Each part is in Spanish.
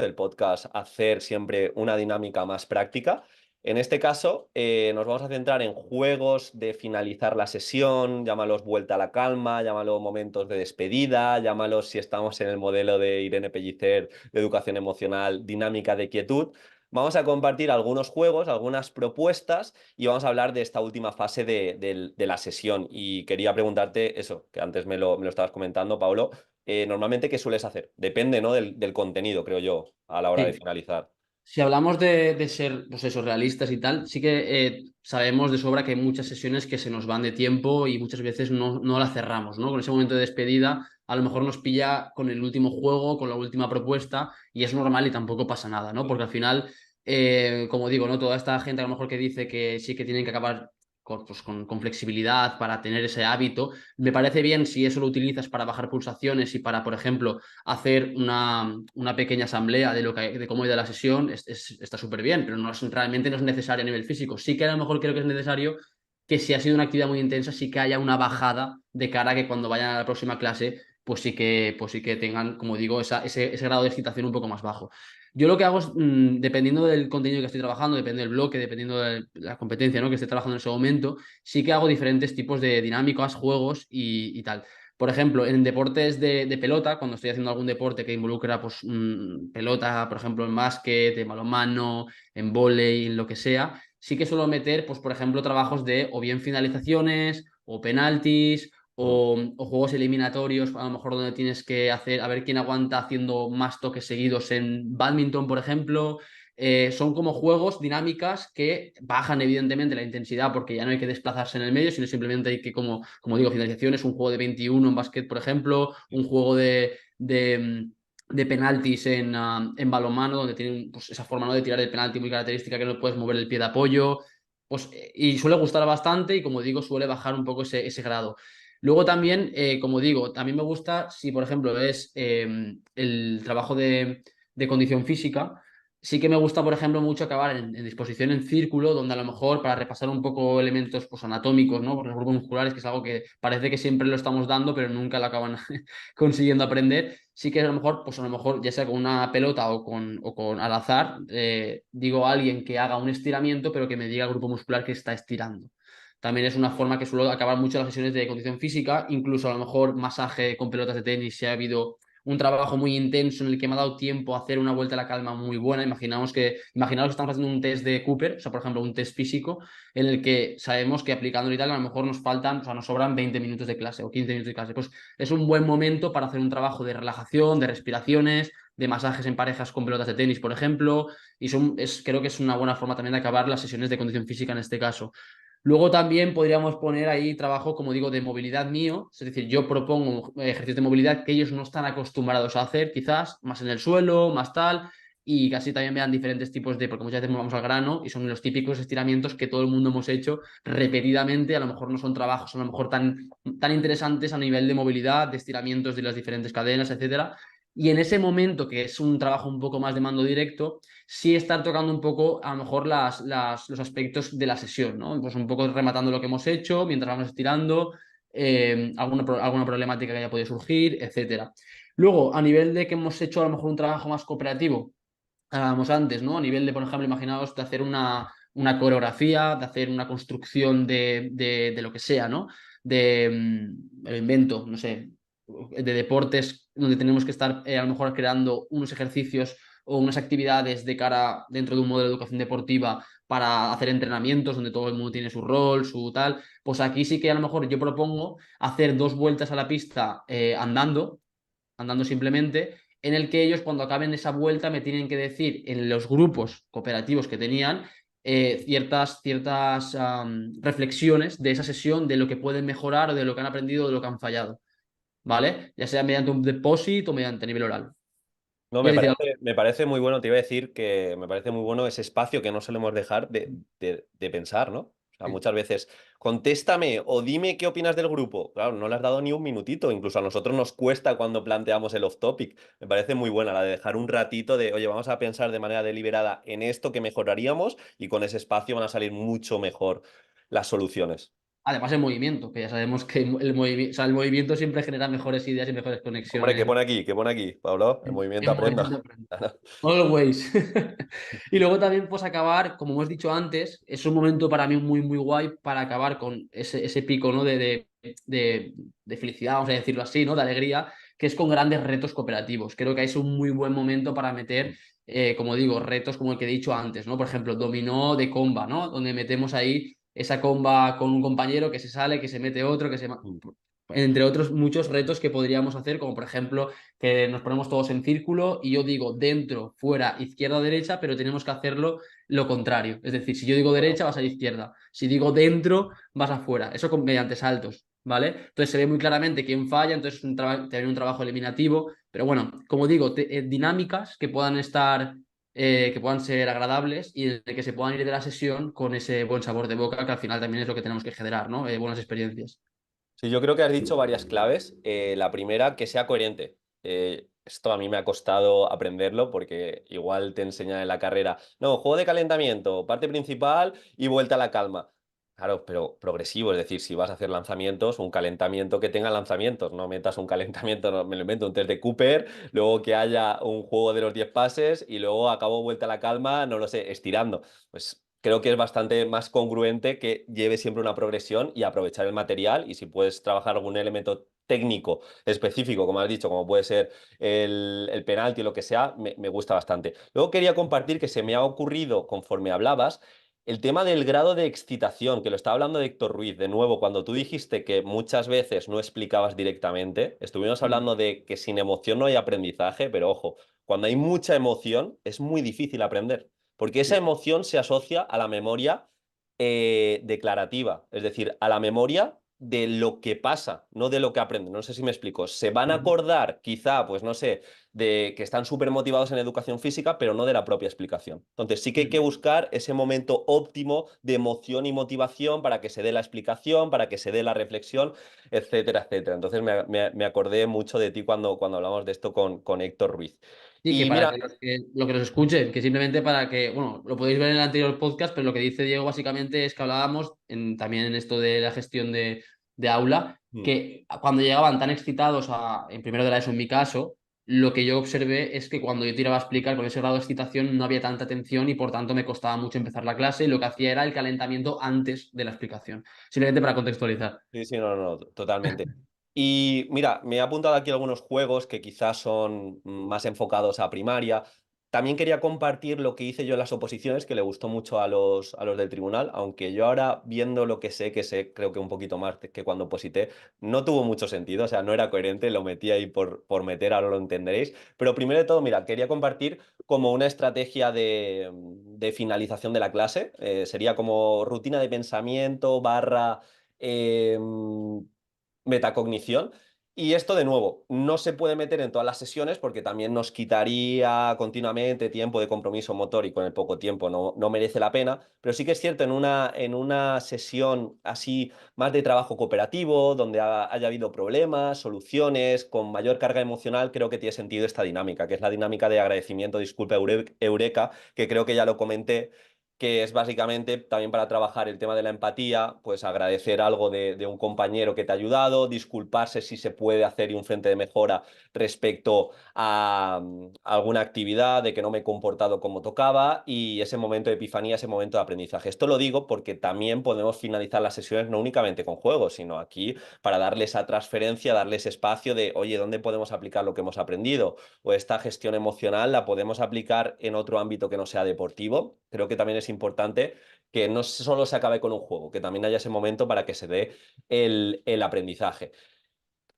del podcast hacer siempre una dinámica más práctica. En este caso, nos vamos a centrar en juegos de finalizar la sesión, llámalos vuelta a la calma, llámalos momentos de despedida, llámalos si estamos en el modelo de Irene Pellicer de educación emocional, dinámica de quietud. Vamos a compartir algunos juegos, algunas propuestas y vamos a hablar de esta última fase de la sesión. Y quería preguntarte eso, que antes me lo estabas comentando, Pablo. Normalmente, ¿qué sueles hacer? Depende, ¿no? del contenido, creo yo, a la hora de Sí, finalizar. si hablamos de ser, pues eso, realistas y tal, sí que sabemos de sobra que hay muchas sesiones que se nos van de tiempo y muchas veces no las cerramos, ¿no? Con ese momento de despedida, a lo mejor nos pilla con el último juego, con la última propuesta, y es normal y tampoco pasa nada, ¿no? Porque al final, como digo, ¿no? Toda esta gente a lo mejor que dice que sí que tienen que acabar con flexibilidad para tener ese hábito, me parece bien si eso lo utilizas para bajar pulsaciones y para, por ejemplo, hacer una pequeña asamblea de cómo ha ido la sesión, está súper bien, pero realmente no es necesario a nivel físico. Sí que a lo mejor creo que es necesario que si ha sido una actividad muy intensa, sí que haya una bajada de cara a que cuando vayan a la próxima clase, pues sí que tengan, como digo, ese grado de excitación un poco más bajo. Yo lo que hago es, dependiendo del contenido que estoy trabajando, dependiendo del bloque, dependiendo de la competencia, ¿no?, que esté trabajando en ese momento, sí que hago diferentes tipos de dinámicas, juegos y tal. Por ejemplo, en deportes de pelota, cuando estoy haciendo algún deporte que involucra pues, pelota, por ejemplo, en básquet, en balonmano, en vóley, en lo que sea, sí que suelo meter, pues, por ejemplo, trabajos de o bien finalizaciones, o penaltis, Mm. o juegos eliminatorios, a lo mejor donde tienes que hacer, a ver quién aguanta haciendo más toques seguidos en badminton, por ejemplo. Son como juegos, dinámicas que bajan evidentemente la intensidad porque ya no hay que desplazarse en el medio, sino simplemente hay que, como digo, finalizaciones, un juego de 21 en básquet, por ejemplo, un juego de penaltis en balonmano, donde tienen pues, esa forma, ¿no?, de tirar el penalti muy característica que no puedes mover el pie de apoyo. Pues, y suele gustar bastante y, como digo, suele bajar un poco ese grado. Luego también, como digo, también me gusta si, por ejemplo, es el trabajo de condición física. Sí que me gusta, por ejemplo, mucho acabar en disposición en círculo, donde a lo mejor para repasar un poco elementos pues, anatómicos, ¿no?, por los grupos musculares, que es algo que parece que siempre lo estamos dando, pero nunca lo acaban consiguiendo aprender. Sí que a lo mejor, ya sea con una pelota o con al azar, digo a alguien que haga un estiramiento, pero que me diga el grupo muscular que está estirando. También es una forma que suelo acabar mucho las sesiones de condición física, incluso a lo mejor masaje con pelotas de tenis, si ha habido un trabajo muy intenso en el que me ha dado tiempo a hacer una vuelta a la calma muy buena. Imaginaos que estamos haciendo un test de Cooper, o sea, por ejemplo, un test físico, en el que sabemos que aplicándolo y tal, a lo mejor nos faltan, o sea, nos sobran 20 minutos de clase o 15 minutos de clase. Pues es un buen momento para hacer un trabajo de relajación, de respiraciones, de masajes en parejas con pelotas de tenis, por ejemplo, y creo que es una buena forma también de acabar las sesiones de condición física en este caso. Luego también podríamos poner ahí trabajo, como digo, de movilidad mío, es decir, yo propongo ejercicios de movilidad que ellos no están acostumbrados a hacer, quizás más en el suelo, más tal, y casi también vean diferentes tipos porque muchas veces vamos al grano y son los típicos estiramientos que todo el mundo hemos hecho repetidamente, a lo mejor no son trabajos a lo mejor tan interesantes a nivel de movilidad, de estiramientos de las diferentes cadenas, etcétera. Y en ese momento, que es un trabajo un poco más de mando directo, sí estar tocando un poco, a lo mejor, los aspectos de la sesión, ¿no? Pues un poco rematando lo que hemos hecho mientras vamos estirando, alguna problemática que haya podido surgir, etcétera. Luego, a nivel de que hemos hecho a lo mejor un trabajo más cooperativo, hablábamos antes, ¿no? A nivel de, por ejemplo, imaginaos de hacer una coreografía, de hacer una construcción de lo que sea, ¿no? El invento, no sé, de deportes donde tenemos que estar a lo mejor creando unos ejercicios o unas actividades de cara dentro de un modelo de educación deportiva para hacer entrenamientos donde todo el mundo tiene su rol, su tal. Pues aquí sí que a lo mejor yo propongo hacer 2 vueltas a la pista andando simplemente, en el que ellos cuando acaben esa vuelta me tienen que decir en los grupos cooperativos que tenían ciertas reflexiones de esa sesión, de lo que pueden mejorar, o de lo que han aprendido, o de lo que han fallado, ¿vale? Ya sea mediante un depósito o mediante nivel oral. No, ¿Quieres decir algo? me parece muy bueno, te iba a decir que me parece muy bueno ese espacio que no solemos dejar de pensar, ¿no? O sea, Sí. muchas veces, contéstame o dime qué opinas del grupo. Claro, no le has dado ni un minutito, incluso a nosotros nos cuesta cuando planteamos el off-topic. Me parece muy buena la de dejar un ratito de, oye, vamos a pensar de manera deliberada en esto que mejoraríamos y con ese espacio van a salir mucho mejor las soluciones. Además el movimiento, que ya sabemos que el movimiento siempre genera mejores ideas y mejores Hombre, ¿qué conexiones. pone aquí? ¿Qué pone aquí, Pablo? El movimiento En aprenda. movimiento aprende. Always. Y luego también, pues acabar, como hemos dicho antes, es un momento para mí muy, muy guay para acabar con ese pico, ¿no? De felicidad, vamos a decirlo así, ¿no? De alegría, que es con grandes retos cooperativos. Creo que es un muy buen momento para meter, como digo, retos como el que he dicho antes, ¿no? Por ejemplo, dominó de comba, ¿no? Donde metemos ahí esa comba con un compañero que se sale, que se mete otro, entre otros muchos retos que podríamos hacer, como por ejemplo que nos ponemos todos en círculo y yo digo dentro, fuera, izquierda, derecha, pero tenemos que hacerlo lo contrario. Es decir, si yo digo Bueno, derecha, vas a la izquierda. Si digo dentro, vas afuera. Eso mediante saltos, ¿vale? Entonces se ve muy claramente quién falla, entonces es también un trabajo eliminativo. Pero bueno, como digo, dinámicas que puedan estar, que puedan ser agradables y de que se puedan ir de la sesión con ese buen sabor de boca, que al final también es lo que tenemos que generar, ¿no? Buenas experiencias. sí, yo creo que has dicho varias claves. La primera, que sea coherente. Esto a mí me ha costado aprenderlo porque igual te enseñan en la carrera, no, juego de calentamiento, parte principal y vuelta a la calma. Claro, pero progresivo, es decir, si vas a hacer lanzamientos, un calentamiento que tenga lanzamientos, no metas un calentamiento, no, me lo invento, un test de Cooper, luego que haya un juego de los 10 pases y luego acabo vuelta a la calma, no lo sé, estirando. Pues creo que es bastante más congruente que lleve siempre una progresión y aprovechar el material y si puedes trabajar algún elemento técnico específico, como has dicho, como puede ser el penalti o lo que sea, me gusta bastante. Luego quería compartir que se me ha ocurrido, conforme hablabas, el tema del grado de excitación, que lo estaba hablando de Héctor Ruiz, de nuevo, cuando tú dijiste que muchas veces no explicabas directamente, estuvimos Mm. hablando de que sin emoción no hay aprendizaje, pero ojo, cuando hay mucha emoción es muy difícil aprender. Porque esa Sí. emoción se asocia a la memoria declarativa, es decir, a la memoria de lo que pasa, no de lo que aprenden. No sé si me explico. Se van a Ujú. acordar, quizá, pues no sé, de que están súper motivados en educación física, pero no de la propia explicación. Entonces, sí que hay que Mm. buscar ese momento óptimo de emoción y motivación para que se dé la explicación, para que se dé la reflexión, etcétera, etcétera. Entonces, me acordé mucho de ti cuando hablamos de esto con Héctor Ruiz. Sí, que Y para mira, que lo que nos escuchen, que simplemente para que, bueno, lo podéis ver en el anterior podcast, pero lo que dice Diego básicamente es que hablábamos también en esto de la gestión de aula, mm, que cuando llegaban tan excitados en primero de la ESO en mi caso, lo que yo observé es que cuando yo tiraba a explicar con ese grado de excitación no había tanta atención y por tanto me costaba mucho empezar la clase y lo que hacía era el calentamiento antes de la explicación, simplemente para contextualizar. sí, sí, no, no, totalmente. Y mira, me he apuntado aquí algunos juegos que quizás son más enfocados a primaria. También quería compartir lo que hice yo en las oposiciones, que le gustó mucho a los del tribunal, aunque yo ahora viendo lo que sé, creo que un poquito más que cuando oposité, no tuvo mucho sentido, o sea, no era coherente, lo metí ahí por meter, ahora lo entenderéis. Pero primero de todo, mira, quería compartir como una estrategia de finalización de la clase, sería como rutina de pensamiento barra metacognición. Y esto, de nuevo, no se puede meter en todas las sesiones porque también nos quitaría continuamente tiempo de compromiso motor y con el poco tiempo no merece la pena. Pero sí que es cierto, en una sesión así más de trabajo cooperativo, donde haya habido problemas, soluciones, con mayor carga emocional, creo que tiene sentido esta dinámica, que es la dinámica de agradecimiento, disculpa, eureka, que creo que ya lo comenté, que es básicamente también para trabajar el tema de la empatía, pues agradecer algo de un compañero que te ha ayudado, disculparse si se puede hacer y un frente de mejora respecto a alguna actividad, de que no me he comportado como tocaba y ese momento de epifanía, ese momento de aprendizaje. Esto lo digo porque también podemos finalizar las sesiones no únicamente con juegos, sino aquí para darle esa transferencia, darles espacio de, oye, ¿dónde podemos aplicar lo que hemos aprendido? O esta gestión emocional la podemos aplicar en otro ámbito que no sea deportivo. Creo que también es importante que no solo se acabe con un juego, que también haya ese momento para que se dé el aprendizaje.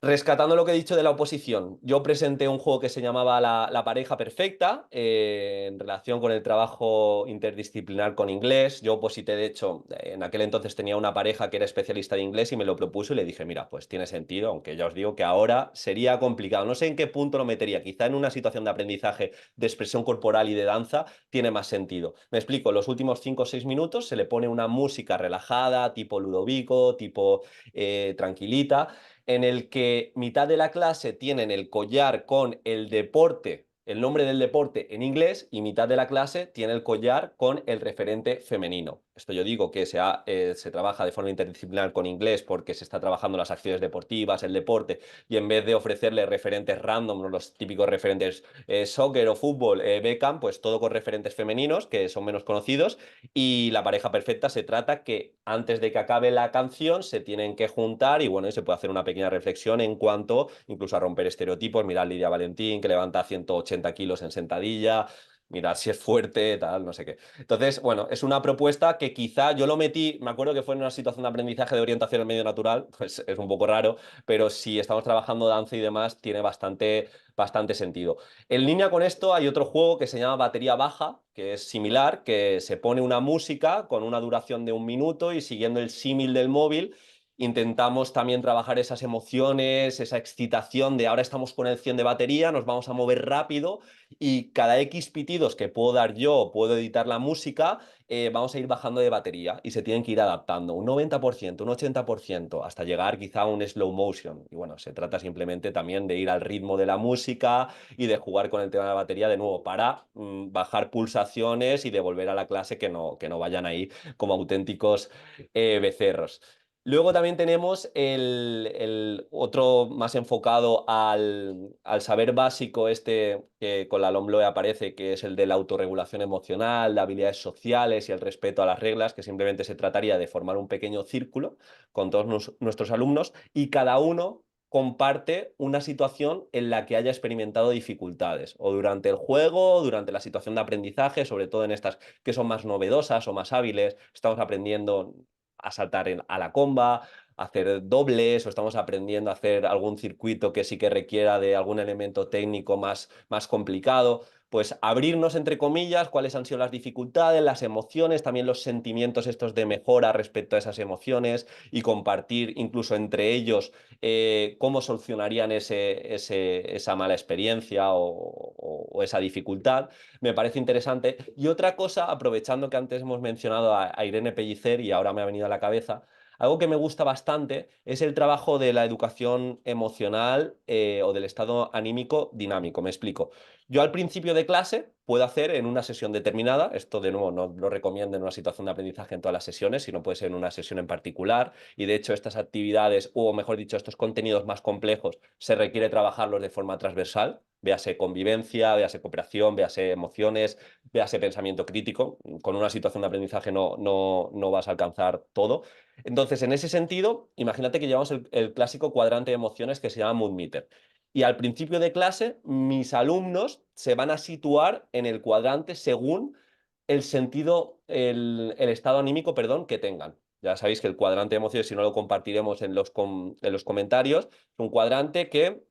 Rescatando lo que he dicho de la oposición, yo presenté un juego que se llamaba La pareja perfecta en relación con el trabajo interdisciplinar con inglés. Yo oposité, de hecho, en aquel entonces tenía una pareja que era especialista de inglés y me lo propuso y le dije, mira, pues tiene sentido, aunque ya os digo que ahora sería complicado. No sé en qué punto lo metería, quizá en una situación de aprendizaje de expresión corporal y de danza tiene más sentido. Me explico, los últimos 5 o 6 minutos se le pone una música relajada, tipo Ludovico, tipo tranquilita en el que mitad de la clase tienen el collar con el deporte, el nombre del deporte en inglés, y mitad de la clase tiene el collar con el referente femenino. esto yo digo que se trabaja de forma interdisciplinar con inglés porque se está trabajando las acciones deportivas, el deporte, y en vez de ofrecerle referentes random, ¿no? Los típicos referentes soccer o fútbol, Beckham, pues todo con referentes femeninos que son menos conocidos, y la pareja perfecta se trata que antes de que acabe la canción se tienen que juntar y bueno, y se puede hacer una pequeña reflexión en cuanto incluso a romper estereotipos, mirar Lidia Valentín que levanta 180 kilos en sentadilla, mirar si es fuerte, tal, no sé qué. Entonces, bueno, es una propuesta que quizá yo lo metí, me acuerdo que fue en una situación de aprendizaje de orientación al medio natural, pues es un poco raro, pero si estamos trabajando danza y demás, tiene bastante sentido. En línea con esto hay otro juego que se llama Batería Baja, que es similar, que se pone una música con una duración de 1 minuto y siguiendo el símil del móvil. Intentamos también trabajar esas emociones, esa excitación de ahora estamos con el 100 de batería, nos vamos a mover rápido y cada X pitidos que puedo dar yo, puedo editar la música, vamos a ir bajando de batería y se tienen que ir adaptando un 90%, un 80%, hasta llegar quizá a un slow motion. Y bueno, se trata simplemente también de ir al ritmo de la música y de jugar con el tema de la batería de nuevo para bajar pulsaciones y devolver a la clase que no vayan ahí como auténticos becerros. Luego también tenemos el otro más enfocado al saber básico, este que con la LOMLOE aparece, que es el de la autorregulación emocional, de habilidades sociales y el respeto a las reglas, que simplemente se trataría de formar un pequeño círculo con todos nuestros alumnos y cada uno comparte una situación en la que haya experimentado dificultades, o durante el juego, o durante la situación de aprendizaje, sobre todo en estas que son más novedosas o más hábiles, estamos aprendiendo a saltar a la comba, a hacer dobles o estamos aprendiendo a hacer algún circuito que sí que requiera de algún elemento técnico más complicado. Pues abrirnos entre comillas cuáles han sido las dificultades, las emociones, también los sentimientos estos de mejora respecto a esas emociones y compartir incluso entre ellos cómo solucionarían esa mala experiencia o esa dificultad. Me parece interesante. Y otra cosa, aprovechando que antes hemos mencionado a Irene Pellicer y ahora me ha venido a la cabeza, algo que me gusta bastante es el trabajo de la educación emocional o del estado anímico dinámico. Me explico. Yo al principio de clase puedo hacer en una sesión determinada, esto de nuevo no lo recomiendo en una situación de aprendizaje en todas las sesiones, sino puede ser en una sesión en particular, y de hecho estas actividades, o mejor dicho, estos contenidos más complejos, se requiere trabajarlos de forma transversal, véase convivencia, véase cooperación, véase emociones, véase pensamiento crítico. Con una situación de aprendizaje no vas a alcanzar todo. Entonces, en ese sentido, imagínate que llevamos el clásico cuadrante de emociones que se llama Mood Meter. Y al principio de clase, mis alumnos se van a situar en el cuadrante según el sentido, el estado anímico, perdón, que tengan. Ya sabéis que el cuadrante de emociones, si no lo compartiremos en los comentarios, es un cuadrante que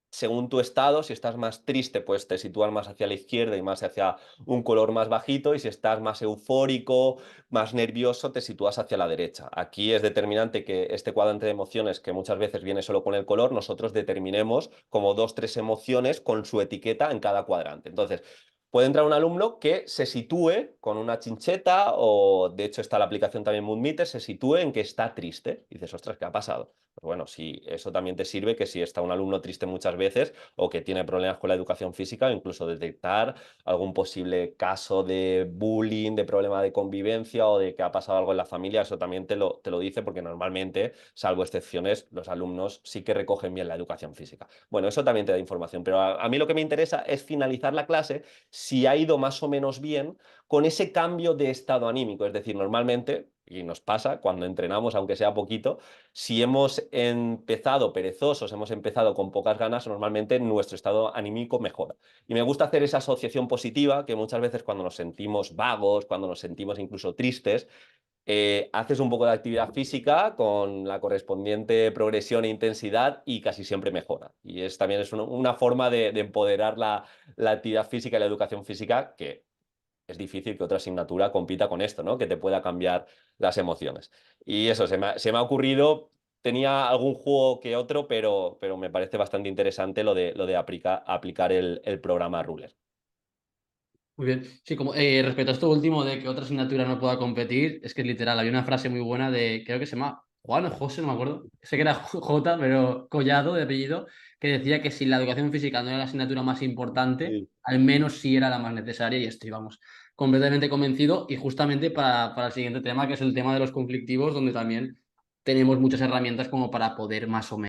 según tu estado, si estás más triste, pues te sitúas más hacia la izquierda y más hacia un color más bajito, y si estás más eufórico, más nervioso, te sitúas hacia la derecha. Aquí es determinante que este cuadrante de emociones, que muchas veces viene solo con el color, nosotros determinemos como dos, tres emociones con su etiqueta en cada cuadrante. Entonces, puede entrar un alumno que se sitúe con una chincheta, o de hecho está la aplicación también Mood Meter, se sitúe en que está triste. Y dices, ostras, ¿qué ha pasado? Pues bueno, si eso también te sirve, que si está un alumno triste muchas veces o que tiene problemas con la educación física, o incluso detectar algún posible caso de bullying, de problema de convivencia o de que ha pasado algo en la familia, eso también te lo dice, porque normalmente, salvo excepciones, los alumnos sí que recogen bien la educación física. Bueno, eso también te da información, pero a mí lo que me interesa es finalizar la clase si ha ido más o menos bien con ese cambio de estado anímico. Es decir, normalmente, y nos pasa cuando entrenamos, aunque sea poquito, si hemos empezado perezosos, hemos empezado con pocas ganas, normalmente nuestro estado anímico mejora. Y me gusta hacer esa asociación positiva, que muchas veces cuando nos sentimos vagos, cuando nos sentimos incluso tristes, haces un poco de actividad física con la correspondiente progresión e intensidad y casi siempre mejora. Y también es una forma de empoderar la actividad física y la educación física, que es difícil que otra asignatura compita con esto, ¿no? Que te pueda cambiar las emociones. Y eso, se me ha ocurrido, tenía algún juego que otro, pero me parece bastante interesante lo de aplicar el programa Ruler. Muy bien. Sí, como respecto a esto último de que otra asignatura no pueda competir, es que es literal, había una frase muy buena de, creo que se llama Juan o José, no me acuerdo, sé que era J, pero Collado de apellido, que decía que si la educación física no era la asignatura más importante, Sí. al menos sí era la más necesaria, y estoy, vamos, completamente convencido y justamente para el siguiente tema, que es el tema de los conflictivos, donde también tenemos muchas herramientas como para poder más o menos